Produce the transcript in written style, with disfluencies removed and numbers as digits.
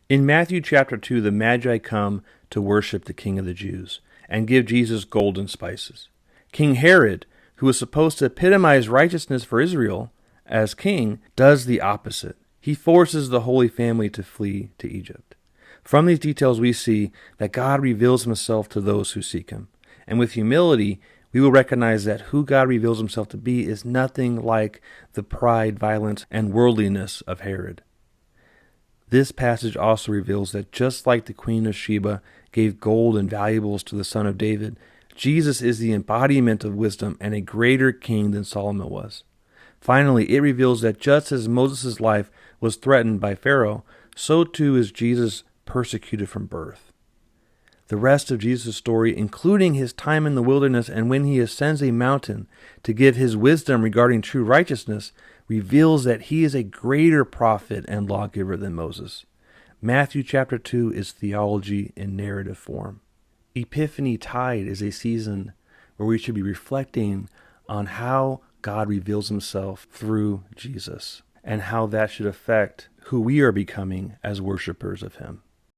In Matthew chapter 2, the Magi come to worship the King of the Jews and give Jesus gold and spices. King Herod, who was supposed to epitomize righteousness for Israel as king, does the opposite. He forces the Holy Family to flee to Egypt. From these details, we see that God reveals himself to those who seek him. And with humility, we will recognize that who God reveals himself to be is nothing like the pride, violence, and worldliness of Herod. This passage also reveals that just like the Queen of Sheba gave gold and valuables to the son of David, Jesus is the embodiment of wisdom and a greater king than Solomon was. Finally, it reveals that just as Moses' life was threatened by Pharaoh, so too is Jesus persecuted from birth. The rest of Jesus' story, including his time in the wilderness and when he ascends a mountain to give his wisdom regarding true righteousness, reveals that he is a greater prophet and lawgiver than Moses. Matthew chapter 2 is theology in narrative form. Epiphany Tide is a season where we should be reflecting on how God reveals himself through Jesus and how that should affect who we are becoming as worshipers of him.